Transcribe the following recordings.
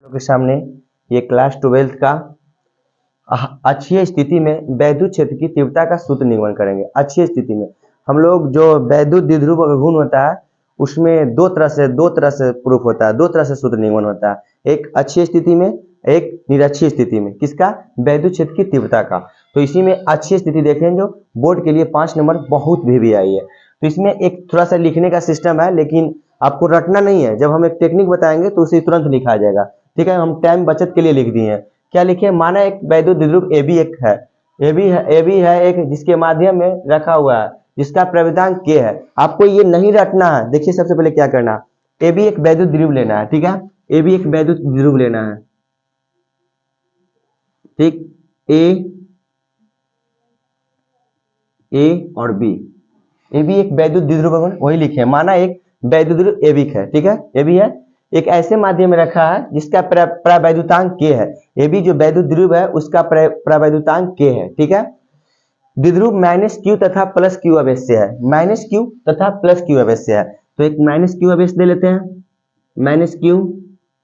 के सामने ये क्लास 12th का अक्षीय स्थिति में वैद्युत क्षेत्र की तीव्रता का सूत्र निरूपण करेंगे। अक्षीय स्थिति में हम लोग जो वैद्युत द्विध्रुव घूर्ण होता है उसमें दो तरह से प्रूफ होता है, दो तरह से सूत्र निरूपण होता है, एक अक्षीय स्थिति में, एक निरक्षीय स्थिति में। किसका? वैद्युत क्षेत्र की तीव्रता का। तो इसी में अक्षीय स्थिति देखें जो बोर्ड के लिए 5 नंबर बहुत भी आई है। तो इसमें एक थोड़ा सा लिखने का सिस्टम है, लेकिन आपको रटना नहीं है। जब हम एक टेक्निक बताएंगे तो उसे तुरंत लिखा जाएगा। ठीक है, हम टाइम बचत के लिए लिख दिए हैं। क्या लिखे? माना एक वैद्युत द्विध्रुव AB एक है, AB है एक जिसके माध्यम में रखा हुआ है, जिसका प्रवेदांक K है। आपको ये नहीं रटना है। देखिए सबसे पहले क्या करना है, AB एक वैद्युत द्विध्रुव लेना है। ठीक है, AB एक वैद्युत द्विध्रुव लेना है। ठीक, A और B, AB एक वैद्युत द्विध्रुव वही लिखे। माना एक वैद्युत द्विध्रुव AB है। ठीक है, AB है एक ऐसे माध्यम में रखा है जिसका प्रवैद्युतांक K है। AB जो वैद्युत द्विध्रुव है उसका प्रवैद्युतांक K है। ठीक है, द्विध्रुव -Q तथा +Q आवेश से है, -Q तथा +Q आवेश से है। तो एक -Q आवेश दे लेते हैं, -Q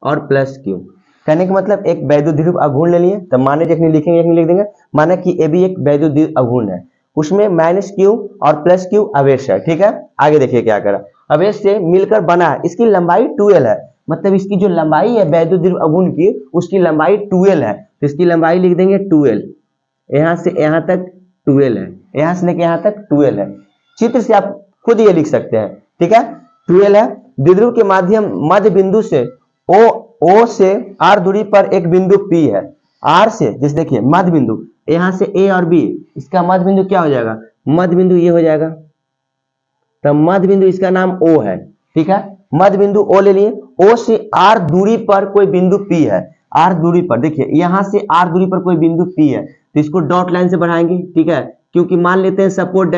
और +Q। कहने का मतलब एक वैद्युत द्विध्रुव अघूर्ण ले लिए। तो माने जखनी लिखेंगे लिख देंगे, माना कि AB एक वैद्युत द्विध्रुव अघूर्ण है, उसमें -Q और +Q आवेश है। ठीक है, आगे देखिए क्या करा, आवेश से मिलकर बना है, इसकी लंबाई 2L है। मतलब इसकी जो लंबाई है वैद्युत द्विध्रुव अघूर्ण की, उसकी लंबाई 2L है। तो इसकी लंबाई लिख देंगे 2L। यहां से यहां तक 2L है, यहां से लेके यहां तक 2L है। चित्र से आप खुद ये लिख सकते हैं। ठीक है, 2L है। द्विध्रुव के माध्यम मध्य बिंदु से O से R दूरी पर एक बिंदु P है। R से जिस देखिए मध्य बिंदु, यहां से A और B, इसका मध्य बिंदु क्या हो जाएगा? मध्य बिंदु ये हो जाएगा। तो मध्य बिंदु इसका नाम O है। ठीक है, मध्य बिंदु O ले लिए। O से R दूरी पर कोई बिंदु P है। R दूरी पर देखिए, यहां से R दूरी पर कोई बिंदु P है, तो इसको डॉट लाइन से बढ़ाएंगे। ठीक है, क्योंकि मान लेते हैं सपोर्ट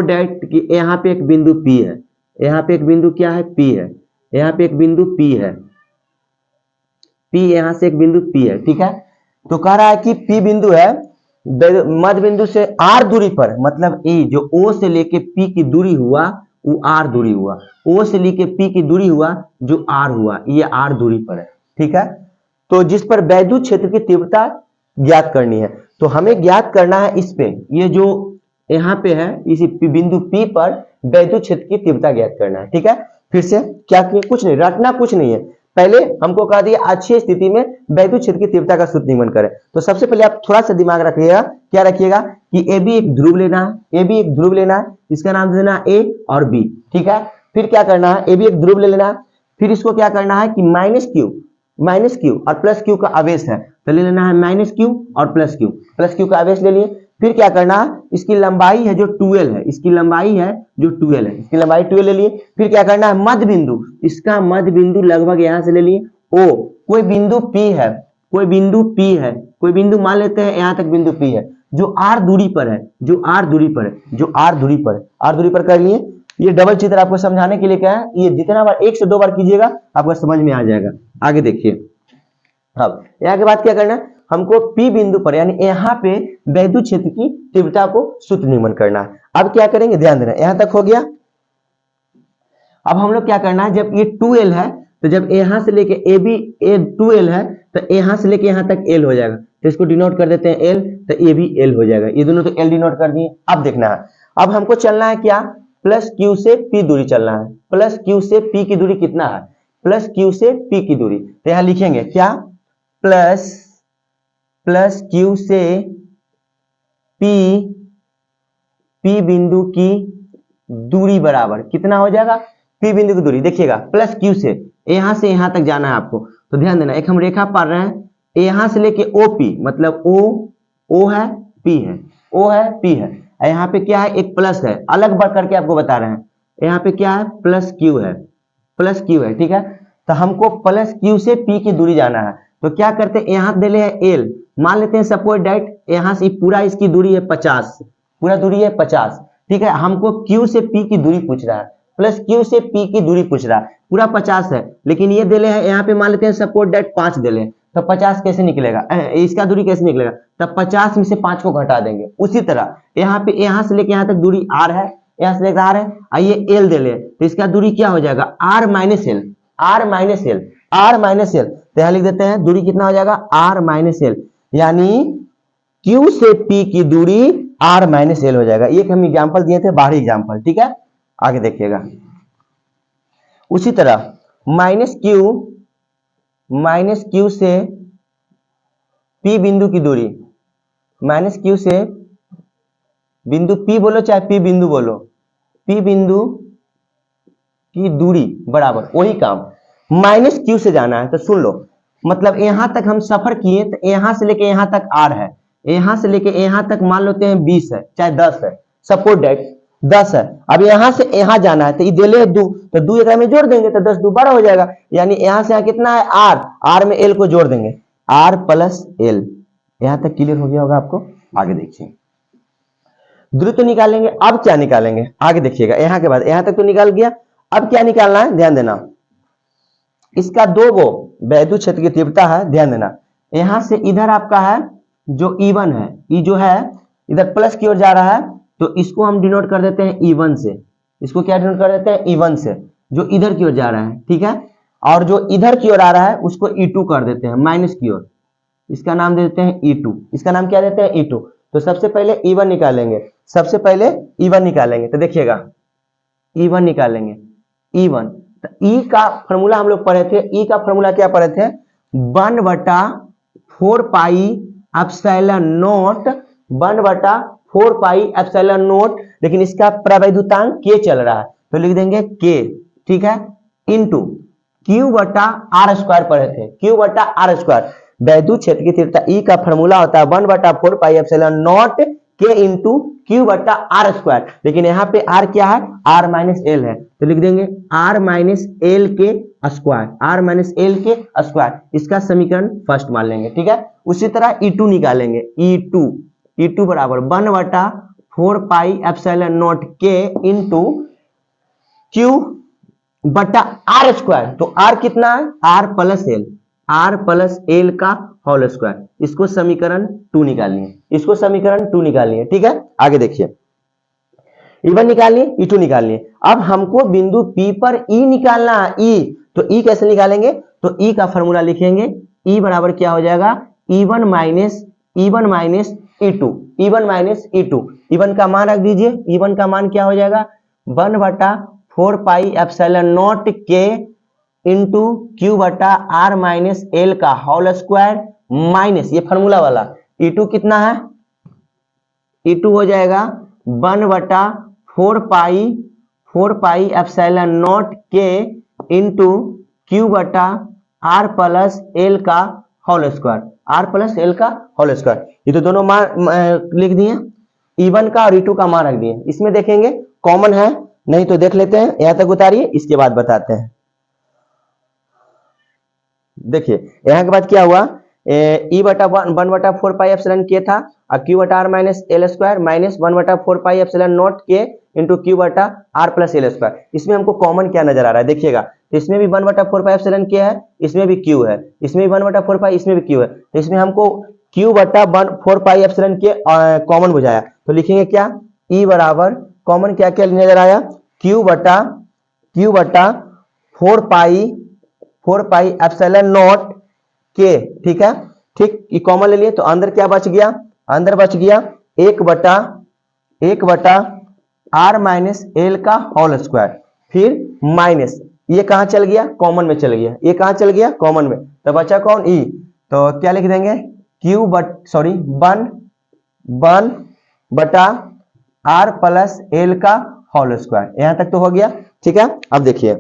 डेट कि यहाँ पे एक बिंदु P है, यहाँ पे एक बिंदु क्या है? P है, यहाँ पे एक बिंदु P है, P यहां से एक बिंदु P है। ठीक है, तो कह रहा है कि P बिंदु है मध्य बिंदु से R दूरी पर, मतलब A जो O से लेके P की दूरी हुआ वो R दूरी हुआ, O से लेके P की दूरी हुआ जो R हुआ, ये R दूरी पर है। ठीक है, तो जिस पर वैद्युत क्षेत्र की तीव्रता ज्ञात करनी है, तो हमें ज्ञात करना है इस पे, ये जो यहाँ पे है इसी बिंदु P पर वैद्युत क्षेत्र की तीव्रता ज्ञात करना है। ठीक है, फिर से क्या किए? कुछ नहीं रटना, कुछ नहीं है। पहले हमको कहा दिया अक्षीय स्थिति में वैद्युत क्षेत्र की तीव्रता का सूत्र निरूपण करें। तो सबसे पहले आप थोड़ा सा दिमाग रखिएगा, क्या रखिएगा कि AB एक ध्रुव लेना है, AB एक ध्रुव लेना है, इसका नाम देना है A और B। ठीक है, फिर क्या करना है, AB एक ध्रुव ले लेना है, फिर इसको क्या करना है कि -Q और +Q का आवेश है, तो ले लेना है -Q और +Q का आवेश ले लिए। फिर क्या करना है, इसकी लंबाई है जो 2L है, इसकी लंबाई है जो 2L है, इसकी लंबाई 2L ले लिए। फिर क्या करना है, मध्य बिंदु, इसका मध्य बिंदु लगभग यहां से ले लिए O, कोई बिंदु P है, कोई बिंदु मान लेते हैं यहां तक बिंदु P है जो R दूरी पर है, R दूरी पर कर लिए। ये डबल चित्र आपको समझाने के लिए क्या है, ये जितना बार 1 से 2 बार कीजिएगा आपको समझ में आ जाएगा। आगे देखिए, अब यहाँ के बाद क्या करना है, हमको P बिंदु पर यानी यहाँ पे वैद्युत क्षेत्र की तीव्रता को सूत्र निरूपण करना है। अब क्या करेंगे, ध्यान देना, यहाँ तक हो गया। अब हम लोग क्या करना है, जब ये 2L है तो जब यहाँ से लेके AB 2L है तो यहाँ से लेके यहाँ तक L हो जाएगा, तो इसको डिनोट कर देते हैं L, तो ये भी L हो जाएगा। ये दोनों तो L डिनोट कर दिए। अब देखना है, अब हमको चलना है क्या, +Q से P दूरी चलना है। +Q से P की दूरी कितना है, +Q से P की दूरी, तो यहाँ लिखेंगे क्या, +Q से P बिंदु की दूरी बराबर कितना हो जाएगा, P बिंदु की दूरी देखिएगा +Q से यहां तक जाना है आपको। तो ध्यान देना, एक हम रेखा पार रहे हैं, यहां से लेके OP, मतलब O है P है, O है P है, यहाँ पे क्या है, एक प्लस है, अलग बढ़ करके आपको बता रहे हैं। यहाँ पे क्या है, +Q है। ठीक है, तो हमको +Q से P की दूरी जाना है। तो क्या करते हैं, यहाँ दे ले L, मान लेते हैं सपोर्ट डेट, यहाँ से पूरा इसकी दूरी है 50, पूरा दूरी है 50। ठीक है, हमको Q से P की दूरी पूछ रहा है, +Q से P की दूरी पूछ रहा है, पूरा 50 है, लेकिन ये दे ले है, यहाँ पे मान लेते हैं सपोर्ट डेट 5 दे ले, तो 50 कैसे निकलेगा, इसका दूरी कैसे निकलेगा, तब 50 में से 5 को घटा देंगे। उसी तरह यहाँ पे यहाँ से लेके यहाँ तक दूरी R है, यहाँ से लेकर R है, आइए L दे ले, तो इसका दूरी क्या हो जाएगा, R - L, R minus L, तो यहां लिख देते हैं दूरी कितना हो जाएगा आर माइनस एल, यानी Q से P की दूरी आर माइनस एल हो जाएगा। एक हम एग्जाम्पल दिए थे बाहरी एग्जाम्पल, ठीक है, आगे देखिएगा। उसी तरह माइनस क्यू से P बिंदु की दूरी, माइनस क्यू से बिंदु P बोलो चाहे P बिंदु बोलो, P बिंदु की दूरी बराबर वही काम माइनस क्यू से जाना है। तो सुन लो, मतलब यहां तक हम सफर किए तो यहां से लेके यहां तक आर है, यहां से लेके यहां तक मान लेते हैं 20 है चाहे 10 है, सपोज डेट 10 है। अब यहां से यहां जाना है तो ये दिले 2, तो 2 एक में जोड़ देंगे तो 10 2 12 हो जाएगा, यानी यहां से यहां कितना है आर में एल को जोड़ देंगे, आर प्लस एल। यहां तक क्लियर हो गया होगा आपको। आगे देखिए, दूरी तो निकालेंगे, अब क्या निकालेंगे आगे देखिएगा। यहां के बाद यहां तक तो निकाल गया, अब क्या निकालना है ध्यान देना, इसका दो गो वैद्युत क्षेत्र की तीव्रता है, ध्यान देना। यहां से इधर आपका है जो E1 है, ई जो है इधर प्लस की ओर जा रहा है, तो इसको हम डिनोट कर देते हैं E1 से। इसको क्या डिनोट कर देते हैं E1 से, जो इधर की ओर जा रहा है, ठीक है। और जो इधर की ओर आ रहा है उसको E2 कर देते हैं, माइनस की ओर, इसका नाम दे देते हैं E2। इसका नाम क्या देते हैं E2। तो सबसे पहले E1 निकालेंगे, सबसे पहले E1 निकालेंगे, तो देखिएगा E1 निकालेंगे, E1 तो E का फॉर्मूला हम लोग पढ़े थे, E का फॉर्मूला क्या पढ़े थे 1/4 pi epsilon not, 1/4 pi epsilon not, लेकिन इसका प्रवैधुतांक K चल रहा है तो लिख देंगे K, ठीक है, इनटू Q/r² पढ़े थे, Q/r²। वैद्युत क्षेत्र की तीव्रता E का फॉर्मूला होता है 1/4 pi epsilon naught K into Q/r², लेकिन यहाँ पे R क्या है R माइनस एल है, तो लिख देंगे R माइनस एल के स्क्वायर, R माइनस एल के स्क्वायर, इसका समीकरण फर्स्ट मान लेंगे, ठीक है। उसी तरह E2 निकालेंगे, E2 बराबर 1/4 pi epsilon naught K into Q/r², तो R कितना है R plus L, R plus L का होल स्क्वायर, इसको समीकरण 2 निकालिए, इसको समीकरण 2 निकालिए, ठीक है। आगे देखिए, E1 निकालिए, E2 निकालिए। अब हमको बिंदु P पर E निकालना है, E, तो E कैसे निकालेंगे, तो E का फॉर्मूला लिखेंगे, E बराबर क्या हो जाएगा E1 minus E2, E1 minus E2, E1 का मान रख दीजिए, E1 का मान क्या हो जाएगा 1/4 pi epsilon naught K into Q/r minus L का होल स्क्वायर माइनस ये फॉर्मूला वाला E2 कितना है, E2 हो जाएगा 1/4 pi epsilon naught K into Q/r plus L का whole square, R plus L का होल स्क्वायर। ये तो दोनों मान लिख दिए, E1 का और E2 का मान रख दिए। इसमें देखेंगे कॉमन है, नहीं तो देख लेते हैं, यहां तक उतारिए, इसके बाद बताते हैं। देखिए यहां के बाद क्या हुआ, E/1/4 पाई एप्सिलॉन K था, और Q/r minus L square minus 1/4 pi epsilon naught K into Q/r plus L square. इसमें हमको कॉमन क्या नजर आ रहा है, देखिएगा, तो इसमें भी 1/4 पाई एप्सिलॉन K है, इसमें भी Q है, इसमें भी 1/4 पाई, इसमें भी Q है, तो इसमें हमको Q/4 pi epsilon K common बुझाया, तो लिखेंगे क्या E बराबर कॉमन क्या क्या नजर आया Q/4 pi epsilon naught K, ठीक है, ठीक, ये कॉमन ले लिए, तो अंदर क्या बच गया, अंदर बच गया 1/r माइनस एल का होल स्क्वायर, फिर माइनस ये कहां चल गया कॉमन में चल गया, ये कहां चल गया कॉमन में, तो बचा कौन E, तो क्या लिख देंगे 1/r प्लस एल का होल स्क्वायर। यहां तक तो हो गया, ठीक है। अब देखिए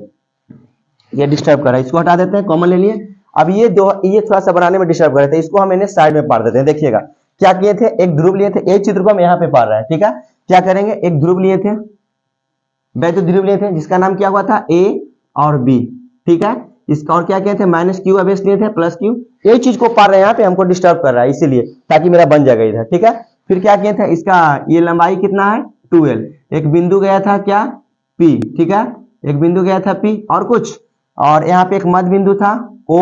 ये डिस्टर्ब कर रहा है, इसको हटा देते हैं, कॉमन ले लिए। अब ये थोड़ा सा बनाने में डिस्टर्ब कर रहे थे, इसको हम इन्हें साइड में पार देते हैं। देखिएगा क्या किए थे, एक ध्रुव लिए थे, एक चित्र को हम यहाँ पे पार रहे हैं, ठीक है। क्या करेंगे, एक ध्रुव लिए थे, वैद्युत ध्रुव लिए थे, जिसका नाम क्या हुआ था A और B, ठीक है। इसका और क्या किए थे माइनस Q अवेश लिए थे प्लस Q, यही चीज को पार रहे हैं, यहाँ पे हमको डिस्टर्ब कर रहा है इसीलिए, ताकि मेरा बन जाएगा इधर, ठीक है। फिर क्या किए थे, इसका ये लंबाई कितना है 2L, एक बिंदु गया था क्या P, ठीक है, एक बिंदु गया था P और कुछ, और यहाँ पे एक मध्य बिंदु था O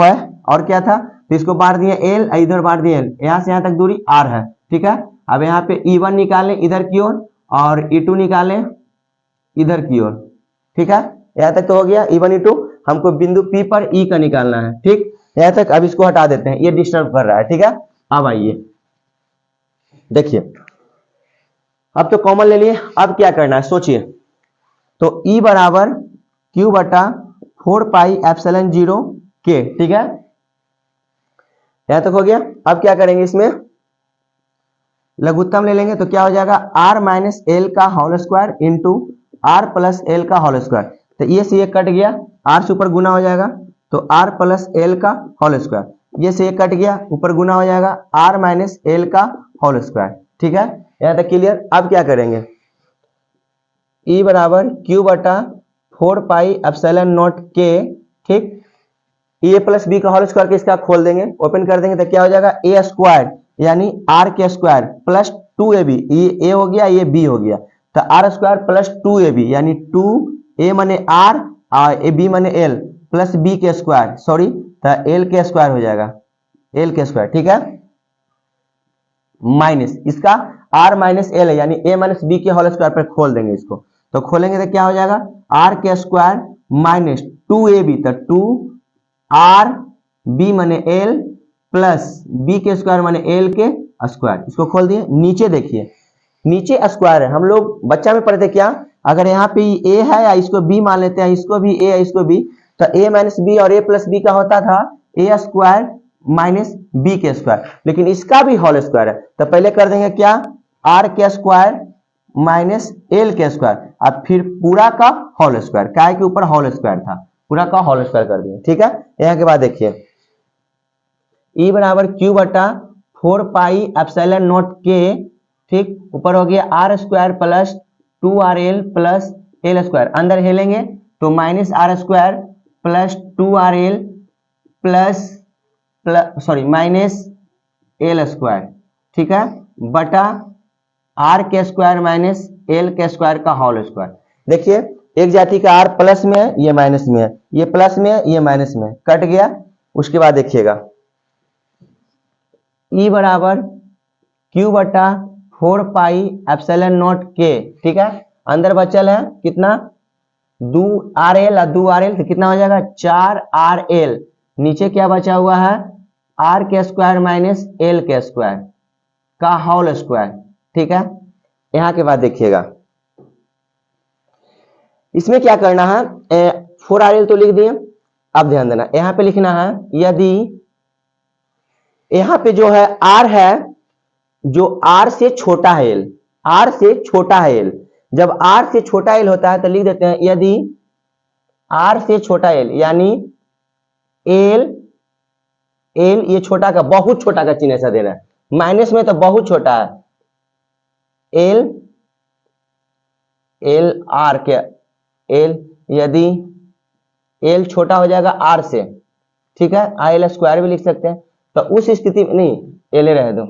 है, और क्या था, तो इसको बांट दिए L, इधर बांट दिए L, यहाँ से यहाँ तक दूरी R है, ठीक है। अब यहाँ पे E1 निकालें इधर की ओर और E2 निकालें इधर की ओर, ठीक है, यहाँ तक तो हो गया E1 E2। हमको बिंदु P पर E का निकालना है। ठीक, यहाँ तक। अब इसको हटा देते हैं, ये डिस्टर्ब कर रहा है। ठीक है, अब आइए देखिए, अब तो कॉमन ले लिए, अब क्या करना है सोचिए। तो E बराबर Q बटा 4πε0 K। ठीक है, यहां तक हो गया। अब क्या करेंगे, इसमें लघुत्तम ले लेंगे तो क्या हो जाएगा, r माइनस एल का whole square into R plus L का होल स्क्वायर। तो ये से ये कट गया, r से ऊपर गुना हो जाएगा तो r प्लस एल का होल स्क्वायर। ये से ये कट गया, ऊपर गुना हो जाएगा r माइनस एल का होल स्क्वायर। ठीक है, यहाँ तक क्लियर। अब क्या करेंगे, E बराबर Q बटा 4πε0 K। ठीक, ए प्लस बी का होल स्क्वायर के इसका खोल देंगे, ओपन कर देंगे तो क्या हो जाएगा, ए स्क्वायर यानी आर के स्क्वायर प्लस 2ab। ये ए हो गया, ये बी हो गया, तो आर स्क्वायर प्लस 2ab यानी 2a माने आर और ए बी माने एल प्लस बी के स्क्वायर, सॉरी तो एल के स्क्वायर हो जाएगा, एल के स्क्वायर। ठीक है, माइनस इसका आर माइनस एल है यानी ए माइनस बी के होल स्क्वायर पर खोल देंगे इसको। तो खोलेंगे तो क्या हो जाएगा, आर के स्क्वायर माइनस 2ab, तो 2 आर बी माने एल प्लस बी के स्क्वायर माने एल के स्क्वायर। इसको खोल दिए, नीचे देखिए, नीचे स्क्वायर है। हम लोग बच्चा में पढ़ते क्या, अगर यहाँ पे ए है या इसको बी मान लेते हैं, इसको भी ए है इसको बी, तो ए माइनस बी और ए प्लस बी का होता था ए स्क्वायर माइनस बी के स्क्वायर, लेकिन इसका भी होल स्क्वायर है। तो पहले कर देंगे क्या, आर के स्क्वायर माइनस एल के स्क्वायर, अब फिर पूरा का होल स्क्वायर, काय के ऊपर होल स्क्वायर था, पूरा का होल स्क्वायर कर दिए। ठीक है, यहाँ के बाद देखिए, E बराबर Q बटा 4πε0 K। ठीक, ऊपर हो गया R square plus 2RL plus L square, अंदर हेलेंगे तो minus R square plus 2RL plus sorry minus L square. ठीक है, बटा आर के स्क्वायर माइनस एल के स्क्वायर का होल स्क्वायर। देखिए, एक जाति का आर प्लस में है, ये माइनस में है, ये प्लस में है, ये माइनस में है, कट गया। उसके बाद देखिएगा, E बराबर Q बटा 4πε0 K। ठीक है, अंदर बचल है कितना, 2RL और 2RL तो कितना हो जाएगा 4RL। नीचे क्या बचा हुआ है, आर के स्क्वायर माइनस एल के स्क्वायर का होल स्क्वायर। ठीक है, यहाँ के बाद देखिएगा, इसमें क्या करना है, 4RL तो लिख दिए। अब ध्यान देना, यहाँ पे लिखना है, यदि यहाँ पे जो है R है, जो R से छोटा है L, R से छोटा है L, जब R से छोटा L होता है तो लिख देते हैं, यदि R से छोटा L यानी L ये छोटा का, बहुत छोटा का चिन्ह ऐसा देना है, माइनस में तो बहुत छोटा है, L R के L, यदि L छोटा हो जाएगा R से, ठीक है, IL स्क्वायर भी लिख सकते हैं, तो उस स्थिति में नहीं, L रह दो,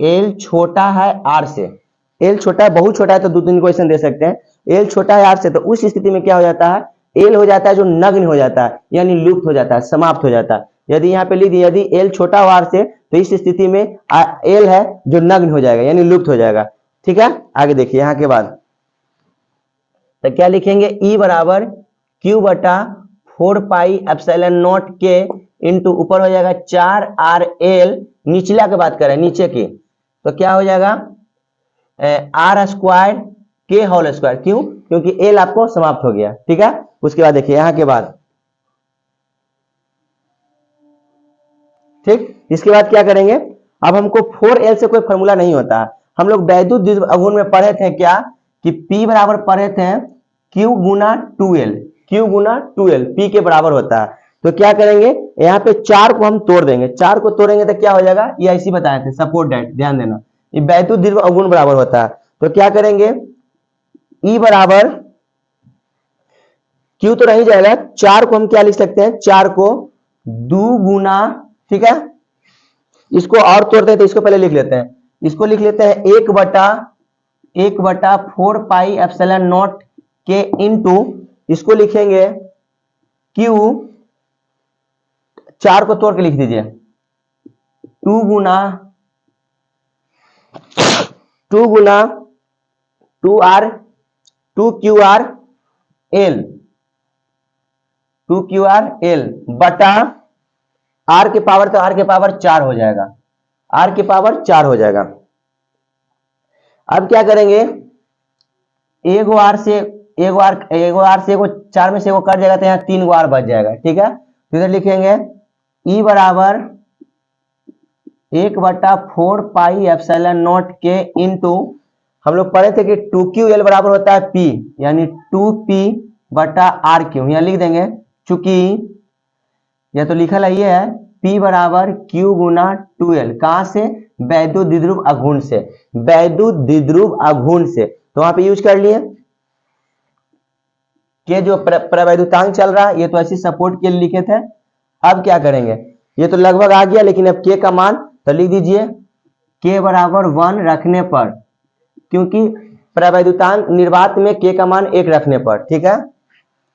L छोटा है R से, L छोटा है, बहुत छोटा है तो दो तीन क्वेश्चन दे सकते हैं, L छोटा है R से, तो उस स्थिति में क्या हो जाता है, L हो जाता है जो नग्न हो जाता है, यानी लुप्त हो जाता है, समाप्त हो जाता है। यदि यहाँ पे लिख दिए, यदि L छोटा हो R से, तो इस स्थिति में L है जो नग्न हो जाएगा, यानी लुप्त हो जाएगा। ठीक है, आगे देखिए, यहाँ के बाद तो क्या लिखेंगे, E बराबर Q बटा 4πε0 K इंटू ऊपर हो जाएगा 4RL, निचला के बात करें, नीचे की, तो क्या हो जाएगा आर स्क्वायर के होल स्क्वायर। क्यों, क्योंकि एल आपको समाप्त हो गया। ठीक है, उसके बाद देखिए यहां के बाद, ठीक, इसके बाद क्या करेंगे, अब हमको 4L से कोई फॉर्मूला नहीं होता है, हम लोग वैद्युत द्विध्रुव अघूर्ण में पढ़े थे क्या, कि P बराबर पढ़े थे Q गुना 2L, Q गुना 2L P के बराबर होता है। तो क्या करेंगे, यहाँ पे 4 को हम तोड़ देंगे, 4 को तोड़ेंगे तो क्या हो जाएगा, ये ऐसे बताए थे, सपोर्ट डेट, ध्यान देना, ये वैद्युत द्विध्रुव अवगुण बराबर होता है। तो क्या करेंगे, E बराबर Q तो नहीं जाएगा, 4 को हम क्या लिख सकते हैं, 4 को 2 गुना, ठीक है, इसको और तोड़ते हैं तो इसको पहले लिख लेते हैं, इसको लिख लेते हैं 1 बटा 4πε0 के इंटू, इसको लिखेंगे Q, 4 को तोड़ के लिख दीजिए, 2 गुना 2QR एल, 2QR बटा आर के पावर, तो आर के पावर 4 हो जाएगा, आर के पावर 4 हो जाएगा। अब क्या करेंगे, एगो आर से एगो एगो 4 में से एगो कट जाएगा, तो यहाँ 3 गो आर बच जाएगा। ठीक है, तो इधर लिखेंगे ई बराबर 1/4 पाई एप्सिलॉन नॉट के इंटू, हम लोग पढ़े थे कि 2QL बराबर होता है P, यानी 2P बटा आर क्यू। यहाँ लिख देंगे, चूंकि यह तो लिखल है, ये है P बराबर Q गुना 2L, कहां से, वैद्युत द्विध्रुव आघूर्ण से, वैद्युत द्विध्रुव आघूर्ण से। तो वहां पे यूज कर लिए के जो प्रवैद्युतांक चल रहा है, ये तो ऐसी सपोर्ट के लिए लिखे थे। अब क्या करेंगे, ये तो लगभग आ गया, लेकिन अब के का मान तो लिख दीजिए के बराबर 1 रखने पर, क्योंकि प्रवैद्युतांक निर्वात में के का मान 1 रखने पर। ठीक है,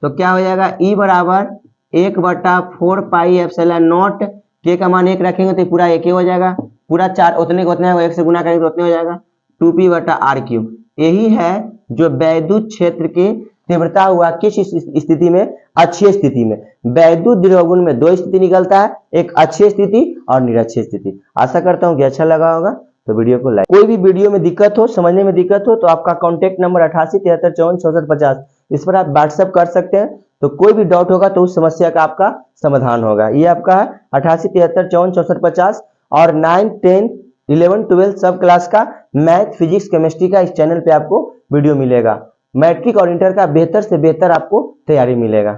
तो क्या हो जाएगा, ई बराबर 1/4 पाई एप्सिलॉन नॉट, के का मान 1 रखेंगे तो पूरा 1 हो जाएगा, पूरा 4 उतने को उतने 1 से गुना करेंगे तो उतने हो जाएगा, 2P बटा आर क्यू। यही है जो वैद्युत क्षेत्र की तीव्रता हुआ किस स्थिति में, अक्षीय स्थिति में। वैद्युत द्विध्रुव में 2 स्थिति निकलता है, एक अक्षीय स्थिति और निरक्षीय स्थिति। आशा करता हूं कि अच्छा लगा होगा, तो वीडियो को लाइक। कोई भी वीडियो में दिक्कत हो, समझने में दिक्कत हो, तो आपका कॉन्टेक्ट नंबर 8873546450, इस पर आप व्हाट्सएप कर सकते हैं। तो कोई भी डाउट होगा तो उस समस्या का आपका समाधान होगा। ये आपका है 8873546450, और 9, 10, 11, 12 सब क्लास का मैथ, फिजिक्स, केमिस्ट्री का इस चैनल पे आपको वीडियो मिलेगा। मैट्रिक और इंटर का बेहतर से बेहतर आपको तैयारी मिलेगा।